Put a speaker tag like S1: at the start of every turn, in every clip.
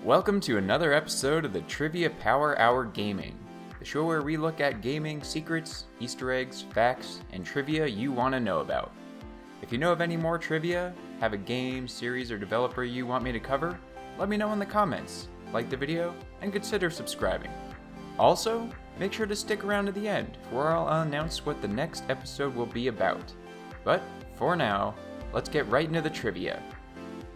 S1: Welcome to another episode of the Trivia Power Hour Gaming, the show where we look at gaming secrets, Easter eggs, facts, and trivia you want to know about. If you know of any more trivia, have a game, series, or developer you want me to cover, let me know in the comments, like the video, and consider subscribing. Also, make sure to stick around to the end, where I'll announce what the next episode will be about. But, for now, let's get right into the trivia.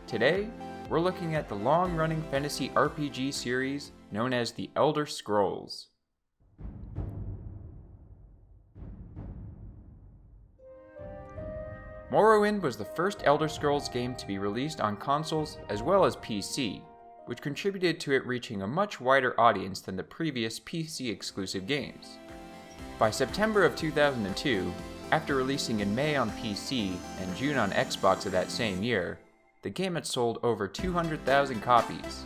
S1: Today, we're looking at the long-running fantasy RPG series known as the Elder Scrolls. Morrowind was the first Elder Scrolls game to be released on consoles as well as PC, which contributed to it reaching a much wider audience than the previous PC-exclusive games. By September of 2002, after releasing in May on PC and June on Xbox of that same year, the game had sold over 200,000 copies.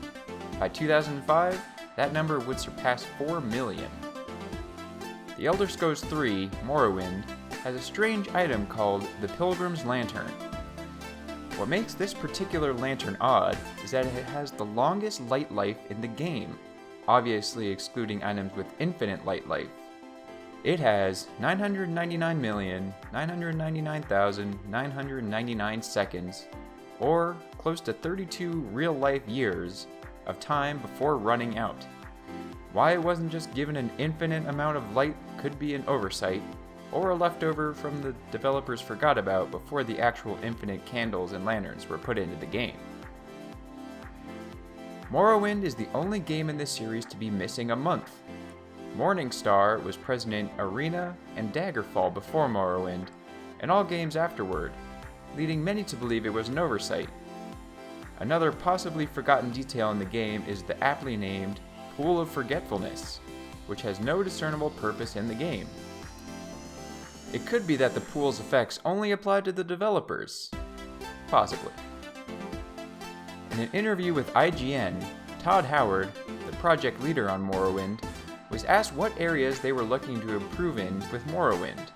S1: By 2005, that number would surpass 4 million. The Elder Scrolls III, Morrowind, has a strange item called the Pilgrim's Lantern. What makes this particular lantern odd is that it has the longest light life in the game, obviously excluding items with infinite light life. It has 999,999,999 seconds, or close to 32 real-life years of time before running out. Why it wasn't just given an infinite amount of light could be an oversight, or a leftover from the developers forgot about before the actual infinite candles and lanterns were put into the game. Morrowind is the only game in this series to be missing a month. Morningstar was present in Arena and Daggerfall before Morrowind, and all games afterward, leading many to believe it was an oversight. Another possibly forgotten detail in the game is the aptly named Pool of Forgetfulness, which has no discernible purpose in the game. It could be that the pool's effects only applied to the developers. Possibly. In an interview with IGN, Todd Howard, the project leader on Morrowind, was asked what areas they were looking to improve in with Morrowind.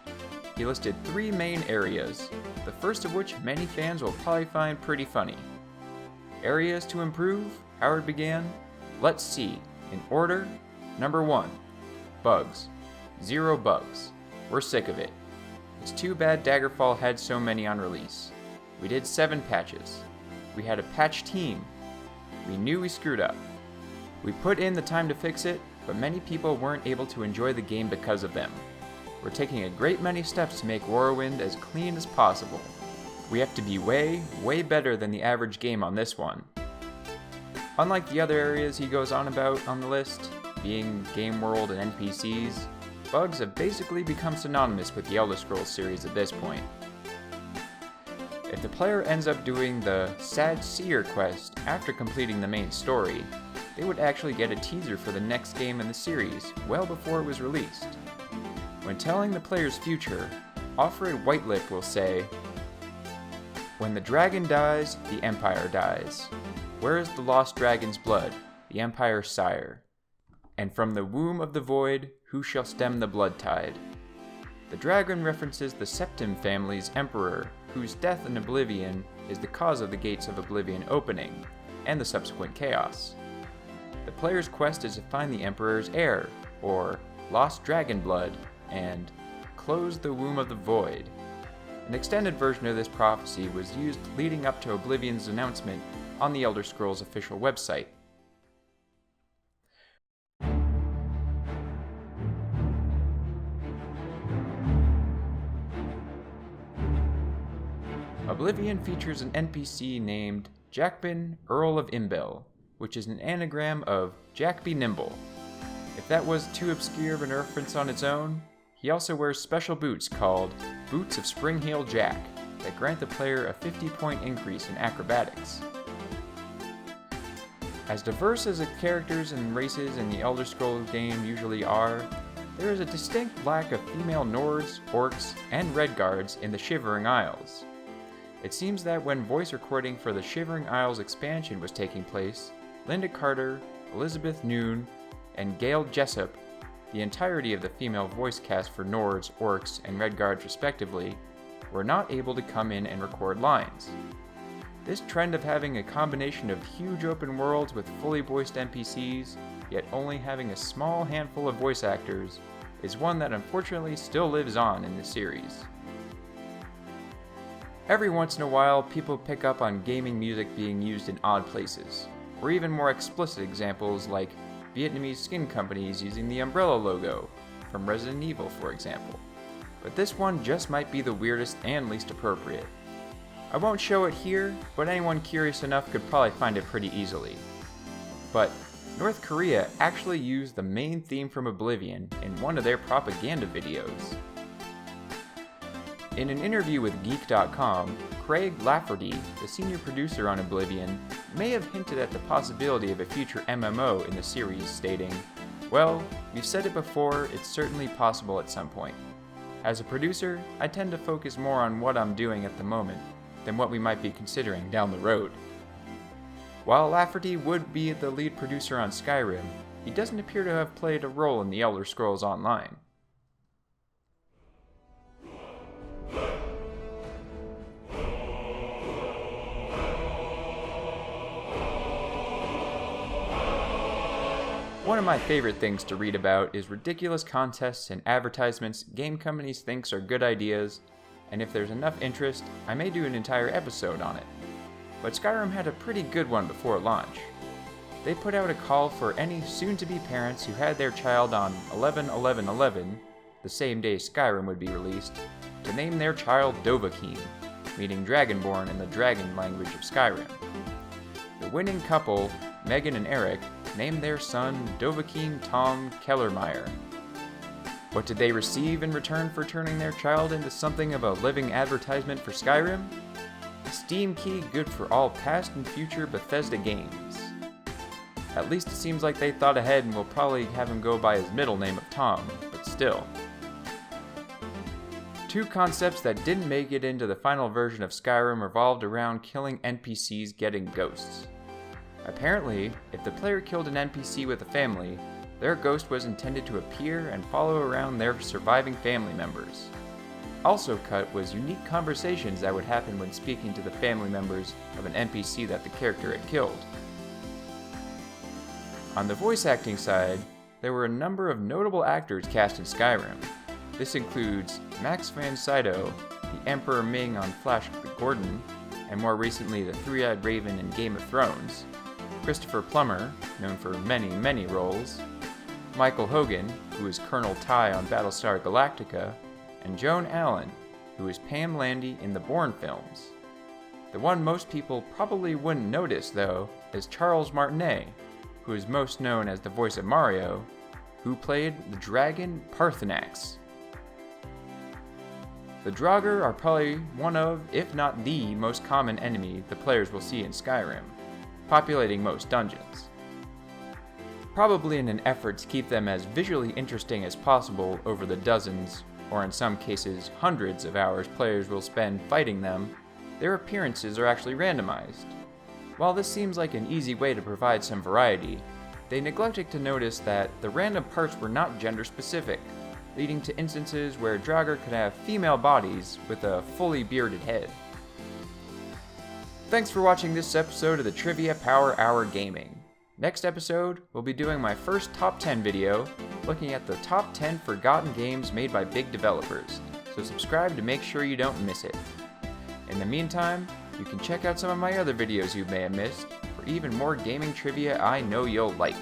S1: He listed 3 main areas, the first of which many fans will probably find pretty funny. Areas to improve, Howard began. Let's see, in order. Number 1, bugs. 0 bugs. We're sick of it. It's too bad Daggerfall had so many on release. We did 7 patches. We had a patch team. We knew we screwed up. We put in the time to fix it, but many people weren't able to enjoy the game because of them. We're taking a great many steps to make Morrowind as clean as possible. We have to be way, way better than the average game on this one. Unlike the other areas he goes on about on the list, being game world and NPCs, bugs have basically become synonymous with the Elder Scrolls series at this point. If the player ends up doing the Sad Seer quest after completing the main story, they would actually get a teaser for the next game in the series well before it was released. When telling the player's future, Offred Whitelip will say, "When the dragon dies, the Empire dies. Where is the lost dragon's blood, the Empire's sire? And from the womb of the void, who shall stem the blood tide?" The dragon references the Septim family's emperor, whose death in Oblivion is the cause of the Gates of Oblivion opening, and the subsequent chaos. The player's quest is to find the emperor's heir, or lost dragon blood, and close the womb of the void. An extended version of this prophecy was used leading up to Oblivion's announcement on the Elder Scrolls official website. Oblivion features an NPC named Jackbin, Earl of Imbel, which is an anagram of Jack Be Nimble. If that was too obscure of a reference on its own, he also wears special boots called Boots of Spring-Heel Jack that grant the player a 50-point increase in acrobatics. As diverse as the characters and races in the Elder Scrolls game usually are, there is a distinct lack of female Nords, Orcs, and Redguards in the Shivering Isles. It seems that when voice recording for the Shivering Isles expansion was taking place, Linda Carter, Elizabeth Noon, and Gail Jessup, the entirety of the female voice cast for Nords, Orcs, and Redguards respectively, were not able to come in and record lines. This trend of having a combination of huge open worlds with fully voiced NPCs, yet only having a small handful of voice actors, is one that unfortunately still lives on in the series. Every once in a while, people pick up on gaming music being used in odd places, or even more explicit examples like Vietnamese skin companies using the umbrella logo, from Resident Evil for example. But this one just might be the weirdest and least appropriate. I won't show it here, but anyone curious enough could probably find it pretty easily. But North Korea actually used the main theme from Oblivion in one of their propaganda videos. In an interview with Geek.com, Craig Lafferty, the senior producer on Oblivion, may have hinted at the possibility of a future MMO in the series, stating, "Well, we've said it before, it's certainly possible at some point. As a producer, I tend to focus more on what I'm doing at the moment than what we might be considering down the road." While Lafferty would be the lead producer on Skyrim, he doesn't appear to have played a role in The Elder Scrolls Online. One of my favorite things to read about is ridiculous contests and advertisements game companies think are good ideas, and if there's enough interest, I may do an entire episode on it. But Skyrim had a pretty good one before launch. They put out a call for any soon-to-be parents who had their child on 11/11/11, the same day Skyrim would be released, to name their child Dovahkiin, meaning Dragonborn in the dragon language of Skyrim. The winning couple, Megan and Eric, named their son Dovahkiin Tom Kellermeyer. What did they receive in return for turning their child into something of a living advertisement for Skyrim? A Steam key good for all past and future Bethesda games. At least it seems like they thought ahead and will probably have him go by his middle name of Tom, but still. Two concepts that didn't make it into the final version of Skyrim revolved around killing NPCs getting ghosts. Apparently, if the player killed an NPC with a family, their ghost was intended to appear and follow around their surviving family members. Also cut was unique conversations that would happen when speaking to the family members of an NPC that the character had killed. On the voice acting side, there were a number of notable actors cast in Skyrim. This includes Max von Sydow, the Emperor Ming on Flash Gordon, and more recently the Three-Eyed Raven in Game of Thrones, Christopher Plummer, known for many roles, Michael Hogan, who is Colonel Ty on Battlestar Galactica, and Joan Allen, who is Pam Landy in the Bourne films. The one most people probably wouldn't notice, though, is Charles Martinet, who is most known as the voice of Mario, who played the dragon Parthenax. The Draugr are probably one of, if not the, most common enemy the players will see in Skyrim, populating most dungeons. Probably in an effort to keep them as visually interesting as possible over the dozens, or in some cases hundreds of hours players will spend fighting them, their appearances are actually randomized. While this seems like an easy way to provide some variety, they neglected to notice that the random parts were not gender specific, leading to instances where Draugr could have female bodies with a fully bearded head. Thanks for watching this episode of the Trivia Power Hour Gaming. Next episode, we'll be doing my first top 10 video, looking at the top 10 forgotten games made by big developers, so subscribe to make sure you don't miss it. In the meantime, you can check out some of my other videos you may have missed for even more gaming trivia I know you'll like.